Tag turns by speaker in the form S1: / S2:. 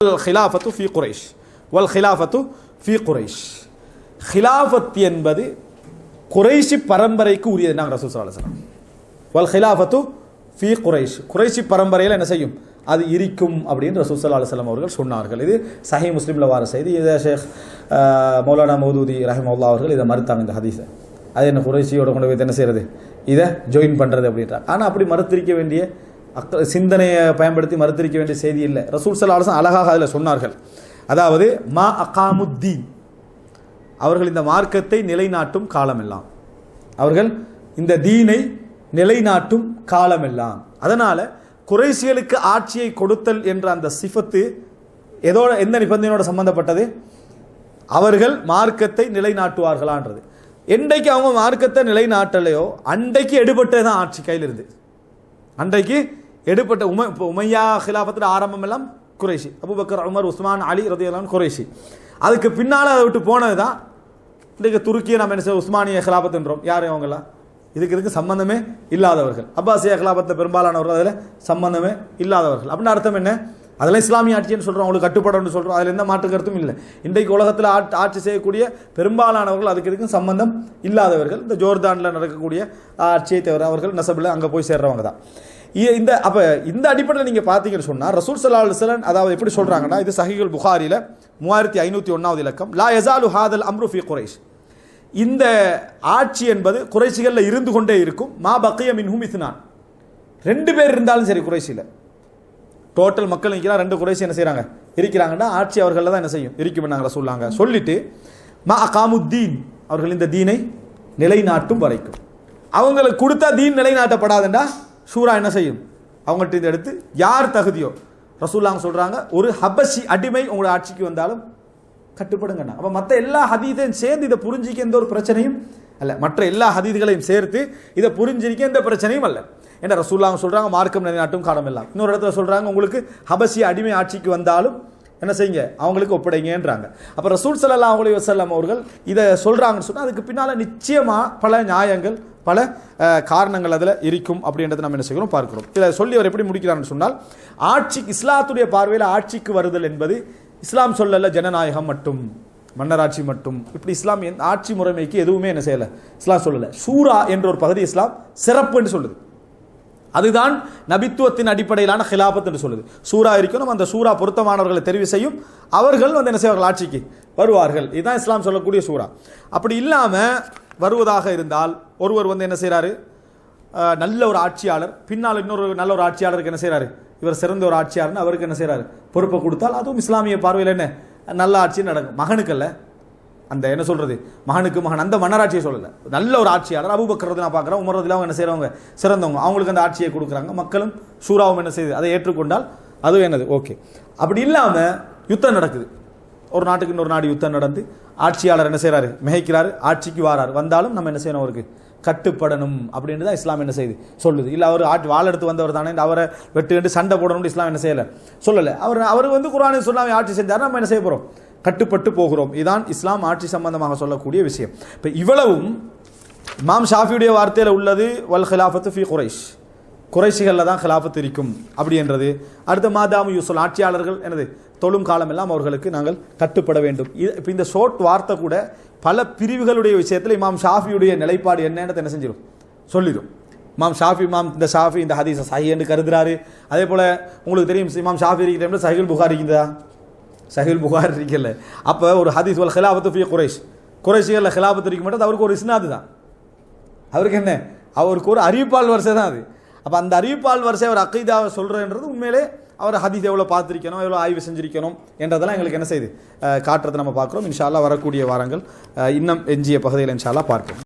S1: ஹிலாஃபத்து ஃபி குரைஷ் வல் ஹிலாஃபத்து ஃபி குரைஷ். ஹிலாஃபத் என்பது குறைஷி பரம்பரைக்கு உரியது. நாங்கள் ரசூல் ஸல்லல்லாஹு அலைஹி வஸல்லம் வல் ஹிலாஃபத்து ஃபி குரைஷ், குறைஷி பரம்பரையில் என்ன செய்யும், அது இருக்கும் அப்படின்னு ரசூல் ஸல்லல்லாஹு அலைஹி வஸல்லம் அவர்கள் சொன்னார்கள். இது சஹீஹ் முஸ்லிமில் வார செய்தி. இதை ஷேக் மௌலானா மௌதூதி ரஹிமஹுல்லாஹ் அவர்கள் இதை மறுத்தாங்க. இந்த ஹதீஸை அது என்ன குறைஷியோட கொண்டு போய் என்ன செய்யறது, இதை ஜாயின் பண்ணுறது அப்படின்றார். ஆனால் அப்படி மறுத்திருக்க வேண்டிய சிந்தனையை பயன்படுத்தி மறுத்திருக்க வேண்டிய செய்தி இல்லை. ரசூல் ஸல்லல்லாஹு அலைஹி வஸல்லம் அழகாக அதில் சொன்னார்கள். அதாவது மா அகாமுத்தீன், அவர்கள் இந்த மார்க்கத்தை நிலைநாட்டும் காலமெல்லாம், அவர்கள் இந்த தீனை நிலைநாட்டும் காலமெல்லாம். அதனால குறைஷிகளுக்கு ஆட்சியை கொடுத்தல் என்ற அந்த சிஃபத்து எதோட, எந்த நிபந்தனையோட சம்பந்தப்பட்டது, அவர்கள் மார்க்கத்தை நிலைநாட்டுவார்களான்றது. என்றைக்கு அவங்க மார்க்கத்தை நிலைநாட்டலையோ அன்றைக்கு எடுபட்டது தான் ஆட்சி கையில் இருந்து. அன்றைக்கு எடுபட்ட உமையா ஹிலாஃபத்தில் ஆரம்பம் எல்லாம் குறைஷி, அபூபக்கர், உமர், உஸ்மான், அலி ரலியல்லாஹு அன்ஹு குறைஷி. அதுக்கு பின்னால் அதை விட்டு போனது தான் இன்றைக்கு துருக்கியை நம்ம என்ன செய்ய உஸ்மானிய ஹிலாஃபத்துன்றோம். யார் அவங்களாம்? இதுக்கு சம்பந்தமே இல்லாதவர்கள். அப்பாசிய ஹிலாஃபத்தை பெரும்பாலானவர்கள் அதில் சம்பந்தமே இல்லாதவர்கள். அப்படின்னு அர்த்தம் என்ன? அதெல்லாம் இஸ்லாமிய ஆட்சின்னு சொல்கிறோம், அவங்களுக்கு கட்டுப்படணும்னு சொல்கிறோம். அதில் எந்த மாற்று கருத்தும் இல்லை. இன்றைக்கு உலகத்தில் ஆட்சி செய்யக்கூடிய பெரும்பாலானவர்கள் அதுக்கு சம்பந்தம் இல்லாதவர்கள். இந்த ஜோர்தானில் நடக்கக்கூடிய ஆட்சியை தவிர அவர்கள் நசபில் அங்கே போய் சேர்றவங்க தான். அப்போ இந்த அடிப்படையில் நீங்கள் பார்த்தீங்கன்னு சொன்னால் ரசூல் ஸல்லல்லாஹு அலைஹி வஸல்லம் அதாவது எப்படி சொல்கிறாங்கன்னா, இது சஹீஹுல் புகாரியில் 3501வது இலக்கம், லா யஸாலு ஹாதல் அம்ரு ஃபி குரைஷ், இந்த ஆட்சி என்பது குறைஷிகளில் இருந்து கொண்டே இருக்கும். மா பக்கிய மின்ஹும் இத்னான், 2 பேர் இருந்தாலும் சரி குறைஷியில் டோட்டல் மக்கள் நிற்கிறாங்க, 2 குறைஷி என்ன செய்கிறாங்க இருக்கிறாங்கன்னா ஆட்சி அவர்களில் தான் என்ன செய்யும் இருக்கும் நாங்கள் சொல்லாங்க. சொல்லிட்டு மா அகாமுத்தீன், அவர்கள் இந்த தீனை நிலைநாட்டும் வரைக்கும். அவங்களுக்கு கொடுத்தா தீன் நிலைநாட்டப்படாதுண்டா ஷூரா என்ன செய்யும், அவங்கள்ட்ட இந்த எடுத்து யார் தகுதியோ, ரசூலுல்லாஹ் சொல்கிறாங்க ஒரு ஹபஷி அடிமை உங்களோட ஆட்சிக்கு வந்தாலும் கட்டுப்படுங்கண்ணா. அப்போ மற்ற எல்லா ஹதீதையும் சேர்ந்து இதை புரிஞ்சிக்க எந்த ஒரு பிரச்சனையும் அல்ல, மற்ற எல்லா ஹதீதுகளையும் சேர்த்து இதை புரிஞ்சிருக்க எந்த பிரச்சனையும் அல்ல. ஏன்னா ரசூலுல்லாஹ் சொல்கிறாங்க மார்க்கம் நிலைநாட்டும் காலம் எல்லாம். இன்னொரு இடத்துல சொல்கிறாங்க உங்களுக்கு ஹபஷி அடிமை ஆட்சிக்கு வந்தாலும் என்ன செய்யுங்க, அவங்களுக்கு ஒப்படைங்கன்றாங்க. அப்போ ரசூல் ஸல்லல்லாஹு அலைஹி வஸல்லம் அவர்கள் இதை சொல்கிறாங்கன்னு சொன்னால் அதுக்கு பின்னால் நிச்சயமாக பல நியாயங்கள், பல காரணங்கள் அதில் இருக்கும் அப்படின்றத நம்ம என்ன செய்கிறோம் பார்க்கிறோம். இதை சொல்லி அவர் எப்படி முடிக்கிறான்னு சொன்னால், ஆட்சி இஸ்லாத்துடைய பார்வையில் ஆட்சிக்கு வருதல் என்பது இஸ்லாம் சொல்லல ஜனநாயகம் மட்டும், மன்னராட்சி மட்டும், இப்படி இஸ்லாம் ஆட்சி முறைமைக்கு எதுவுமே என்ன செய்யலை, இஸ்லாம் சொல்லலை. ஷூரா என்ற ஒரு பகுதி இஸ்லாம் சிறப்புன்னு சொல்லுது. அதுதான் நபித்துவத்தின் அடிப்படையிலான ஹிலாபத் என்று சொல்லுது. சூரா இருக்கணும், அந்த சூரா பொருத்தமானவர்களை தெரிவு செய்யும், அவர்கள் வந்து என்ன செய்வார்கள், ஆட்சிக்கு வருவார்கள். இதுதான் இஸ்லாம் சொல்லக்கூடிய சூரா. அப்படி இல்லாமல் வருவதாக இருந்தால் ஒருவர் வந்து என்ன செய்கிறாரு, நல்ல ஒரு ஆட்சியாளர், பின்னால் இன்னொரு நல்ல ஒரு ஆட்சியாளருக்கு என்ன செய்கிறாரு, இவர் சிறந்த ஒரு ஆட்சியாளர்னு அவருக்கு என்ன செய்கிறாரு பொறுப்பை கொடுத்தால் அதுவும் இஸ்லாமிய பார்வையில் என்ன நல்ல ஆட்சி நடக்கும். மகனுக்கல்ல, அந்த என்ன சொல்கிறது, மகனுக்கு மகன், அந்த மன்னராட்சியை சொல்லலை. நல்ல ஒரு ஆட்சியாளர் அபூபக்கர் நான் பார்க்குறேன், உமர் ரலியல்லாஹு அன்ஹு என்ன செய்கிறவங்க சிறந்தவங்க, அவங்களுக்கு அந்த ஆட்சியை கொடுக்குறாங்க. மக்களும் ஷூராவும் என்ன செய்யுது, அதை ஏற்றுக்கொண்டால் அதுவும் என்னது ஓகே. அப்படி இல்லாமல் யுத்தம் நடக்குது, ஒரு நாட்டுக்கு இன்னொரு நாடு யுத்தம் நடந்து ஆட்சியாளர் என்ன செய்கிறாரு, மிகைக்கிறாரு, ஆட்சிக்கு வாராரு, வந்தாலும் நம்ம என்ன செய்யணும், அவருக்கு கட்டுப்படணும் அப்படின்னு தான் இஸ்லாம் என்ன செய்யுது சொல்லுது. இல்லை அவர் வாள் எடுத்து வந்தவர் தானே, அவரை வெட்டு சண்டை போடணும்னு இஸ்லாம் என்ன செய்யலை சொல்லலை. அவர் வந்து குர்ஆனை சொல்லாமல் ஆட்சி செஞ்சார், நம்ம என்ன செய்ய போகிறோம், கட்டுப்பட்டு போகிறோம். இதுதான் இஸ்லாம் ஆட்சி சம்பந்தமாக சொல்லக்கூடிய விஷயம். இப்போ இவ்வளவும் இமாம் ஷாஃபியுடைய வார்த்தையில் உள்ளது வல் ஹிலாஃபத்து ஃபி குரைஷ், குறைஷிகளில் தான் ஹிலாஃபத் இருக்கும் அப்படின்றது. அடுத்த மாதாமு யூசுல், ஆட்சியாளர்கள் எனது தொழும் காலம் எல்லாம் அவர்களுக்கு நாங்கள் கட்டுப்பட வேண்டும். இப்போ இந்த ஷோர்ட் வார்த்தை கூட பல பிரிவுகளுடைய விஷயத்தில் இமாம் ஷாஃபியுடைய நிலைப்பாடு என்னன்னு என்ன செஞ்சிடும் சொல்லிடும். இந்த ஷாஃபி இந்த ஹதீஸை சஹீஹ் என்று கருதுறாரு. அதே போல் உங்களுக்கு தெரியும் இமாம் ஷாஃபி இருக்கிற டைமில் சஹீஹுல் புகாரி இருக்குதா, சஹீஹுல் புகாரி இருக்கல. அப்போ ஒரு ஹதீஸ் வல் ஹிலாஃபத்து ஃபி குரைஷ், குறைஷிகளில் ஹிலாஃபத் இருக்க மாட்டேது, அவருக்கு ஒரு இஸ்னாது தான், அவருக்கு என்ன, அவருக்கு ஒரு அறிவிப்பால் வரிசை தான் அது. அப்போ அந்த அறிவிப்பால் வரிசை அவர் அக்கீதாவை சொல்கிறன்றது உண்மையிலே அவர் ஹதீஸ் எவ்வளோ பார்த்துருக்கணும், எவ்வளோ ஆய்வு செஞ்சுருக்கணும் என்றதெல்லாம் எங்களுக்கு என்ன செய்யுது காட்டுறதை நம்ம பார்க்குறோம். இன்ஷா அல்லாஹ் வரக்கூடிய வாரங்கள் இன்னும் எஞ்சிய பகுதியில் இன்ஷா அல்லாஹ் பார்ப்போம்.